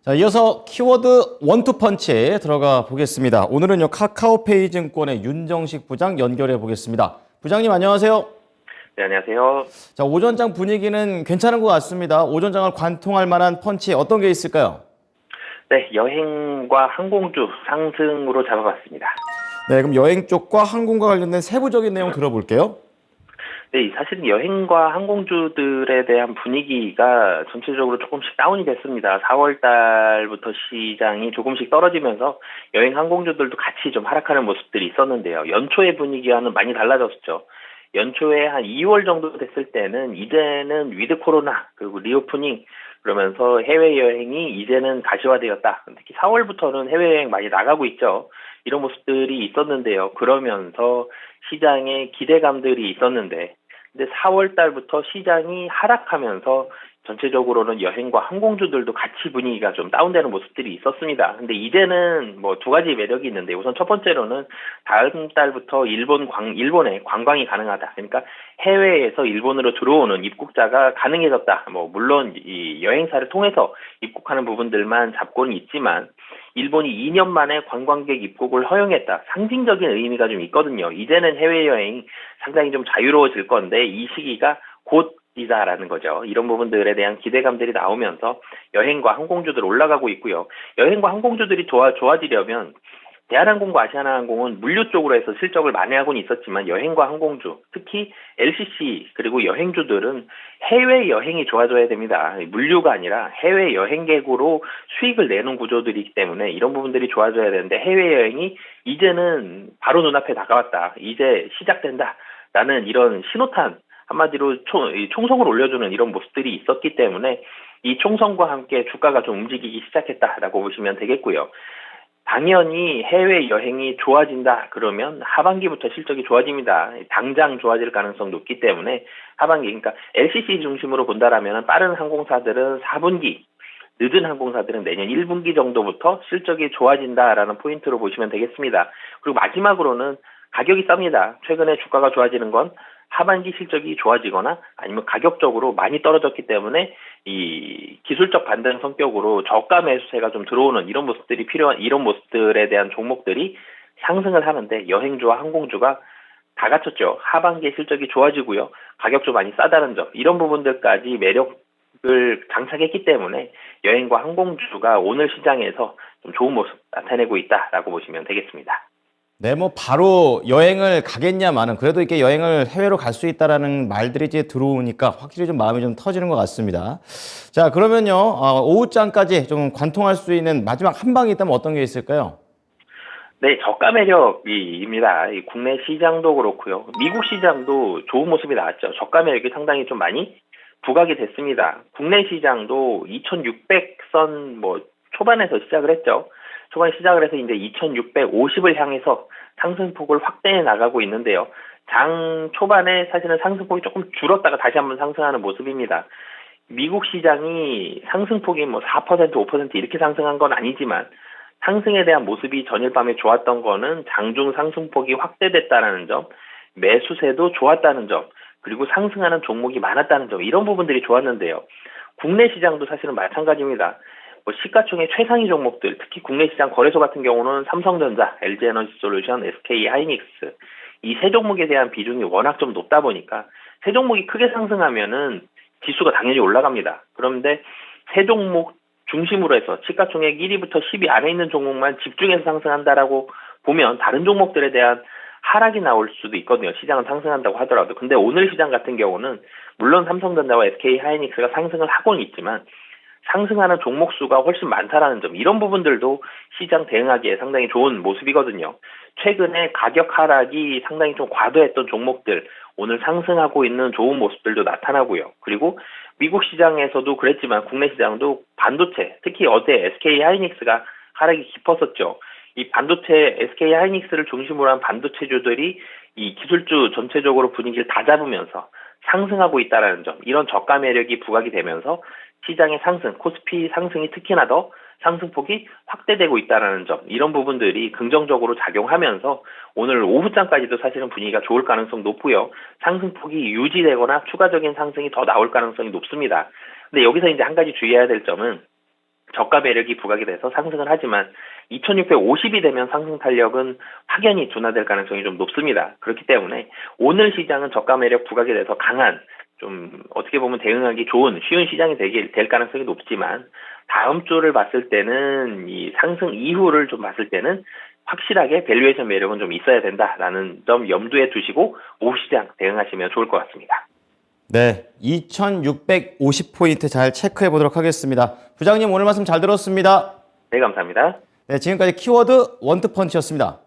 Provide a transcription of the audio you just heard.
자, 이어서 키워드 원투펀치에 들어가 보겠습니다. 오늘은요, 카카오페이 증권의 윤정식 부장 연결해 보겠습니다. 부장님 안녕하세요. 네, 안녕하세요. 자, 오전장 분위기는 괜찮은 것 같습니다. 오전장을 관통할 만한 펀치 어떤 게 있을까요? 네, 여행과 항공주 상승으로 잡아봤습니다. 네, 그럼 여행 쪽과 항공과 관련된 세부적인 내용 들어볼게요. 네, 사실은 여행과 항공주들에 대한 분위기가 전체적으로 조금씩 다운이 됐습니다. 4월 달부터 시장이 조금씩 떨어지면서 여행 항공주들도 같이 좀 하락하는 모습들이 있었는데요. 연초의 분위기와는 많이 달라졌죠. 연초에 한 2월 정도 됐을 때는 이제는 위드 코로나 그리고 리오프닝 그러면서 해외여행이 이제는 가시화되었다. 특히 4월부터는 해외여행 많이 나가고 있죠. 이런 모습들이 있었는데요. 그러면서 시장에 기대감들이 있었는데 근데 4월 달부터 시장이 하락하면서 전체적으로는 여행과 항공주들도 같이 분위기가 좀 다운되는 모습들이 있었습니다. 근데 이제는 뭐 두 가지 매력이 있는데 우선 첫 번째로는 다음 달부터 일본에 관광이 가능하다. 그러니까 해외에서 일본으로 들어오는 입국자가 가능해졌다. 뭐 물론 이 여행사를 통해서 입국하는 부분들만 잡고는 있지만 일본이 2년 만에 관광객 입국을 허용했다. 상징적인 의미가 좀 있거든요. 이제는 해외여행이 상당히 좀 자유로워질 건데 이 시기가 곧이다라는 거죠. 이런 부분들에 대한 기대감들이 나오면서 여행과 항공주들 올라가고 있고요. 여행과 항공주들이 좋아지려면 대한항공과 아시아나항공은 물류 쪽으로 해서 실적을 만회하고는 있었지만 여행과 항공주, 특히 LCC 그리고 여행주들은 해외여행이 좋아져야 됩니다. 물류가 아니라 해외여행객으로 수익을 내는 구조들이기 때문에 이런 부분들이 좋아져야 되는데 해외여행이 이제는 바로 눈앞에 다가왔다. 이제 시작된다. 라는 이런 신호탄 한마디로 총성을 올려주는 이런 모습들이 있었기 때문에 이 총성과 함께 주가가 좀 움직이기 시작했다라고 보시면 되겠고요. 당연히 해외여행이 좋아진다 그러면 하반기부터 실적이 좋아집니다. 당장 좋아질 가능성 높기 때문에 하반기 그러니까 LCC 중심으로 본다라면 빠른 항공사들은 4분기 늦은 항공사들은 내년 1분기 정도부터 실적이 좋아진다라는 포인트로 보시면 되겠습니다. 그리고 마지막으로는 가격이 쌉니다. 최근에 주가가 좋아지는 건 하반기 실적이 좋아지거나 아니면 가격적으로 많이 떨어졌기 때문에 이 기술적 반등 성격으로 저가 매수세가 좀 들어오는 이런 모습들이 필요한 이런 모습들에 대한 종목들이 상승을 하는데 여행주와 항공주가 다 갖췄죠. 하반기에 실적이 좋아지고요. 가격도 많이 싸다는 점 이런 부분들까지 매력을 장착했기 때문에 여행과 항공주가 오늘 시장에서 좀 좋은 모습 나타내고 있다라고 보시면 되겠습니다. 네, 뭐 바로 여행을 가겠냐마는 그래도 이렇게 여행을 해외로 갈 수 있다라는 말들이 이제 들어오니까 확실히 좀 마음이 좀 터지는 것 같습니다. 자, 그러면요, 오후장까지 좀 관통할 수 있는 마지막 한 방이 있다면 어떤 게 있을까요? 네, 저가 매력입니다. 이 국내 시장도 그렇고요. 미국 시장도 좋은 모습이 나왔죠. 저가 매력이 상당히 좀 많이 부각이 됐습니다. 국내 시장도 2600선 뭐 초반에서 시작을 했죠. 초반에 시작을 해서 이제 2650을 향해서 상승폭을 확대해 나가고 있는데요. 장 초반에 사실은 상승폭이 조금 줄었다가 다시 한번 상승하는 모습입니다. 미국 시장이 상승폭이 뭐 4%, 5% 이렇게 상승한 건 아니지만 상승에 대한 모습이 전일 밤에 좋았던 거는 장중 상승폭이 확대됐다는 점, 매수세도 좋았다는 점, 그리고 상승하는 종목이 많았다는 점, 이런 부분들이 좋았는데요. 국내 시장도 사실은 마찬가지입니다. 뭐 시가총액 최상위 종목들, 특히 국내 시장 거래소 같은 경우는 삼성전자, LG에너지솔루션, SK하이닉스 이 세 종목에 대한 비중이 워낙 좀 높다 보니까 세 종목이 크게 상승하면은 지수가 당연히 올라갑니다. 그런데 세 종목 중심으로 해서 시가총액 1위부터 10위 안에 있는 종목만 집중해서 상승한다라고 보면 다른 종목들에 대한 하락이 나올 수도 있거든요. 시장은 상승한다고 하더라도. 근데 오늘 시장 같은 경우는 물론 삼성전자와 SK하이닉스가 상승을 하고는 있지만 상승하는 종목 수가 훨씬 많다라는 점 이런 부분들도 시장 대응하기에 상당히 좋은 모습이거든요. 최근에 가격 하락이 상당히 좀 과도했던 종목들 오늘 상승하고 있는 좋은 모습들도 나타나고요. 그리고 미국 시장에서도 그랬지만 국내 시장도 반도체 특히 어제 SK하이닉스가 하락이 깊었었죠. 이 반도체 SK하이닉스를 중심으로 한 반도체주들이 이 기술주 전체적으로 분위기를 다 잡으면서 상승하고 있다는 점 이런 저가 매력이 부각이 되면서 시장의 상승, 코스피 상승이 특히나 더 상승폭이 확대되고 있다는 점 이런 부분들이 긍정적으로 작용하면서 오늘 오후장까지도 사실은 분위기가 좋을 가능성 높고요. 상승폭이 유지되거나 추가적인 상승이 더 나올 가능성이 높습니다. 근데 여기서 이제 한 가지 주의해야 될 점은 저가 매력이 부각이 돼서 상승을 하지만 2650이 되면 상승 탄력은 확연히 둔화될 가능성이 좀 높습니다. 그렇기 때문에 오늘 시장은 저가 매력 부각이 돼서 강한 좀 어떻게 보면 대응하기 좋은 쉬운 시장이 될 가능성이 높지만 다음 주를 봤을 때는 이 상승 이후를 좀 봤을 때는 확실하게 밸류에이션 매력은 좀 있어야 된다라는 점 염두에 두시고 오후 시장 대응하시면 좋을 것 같습니다. 네, 2650포인트 잘 체크해 보도록 하겠습니다. 부장님 오늘 말씀 잘 들었습니다. 네, 감사합니다. 네, 지금까지 키워드 원투펀치였습니다.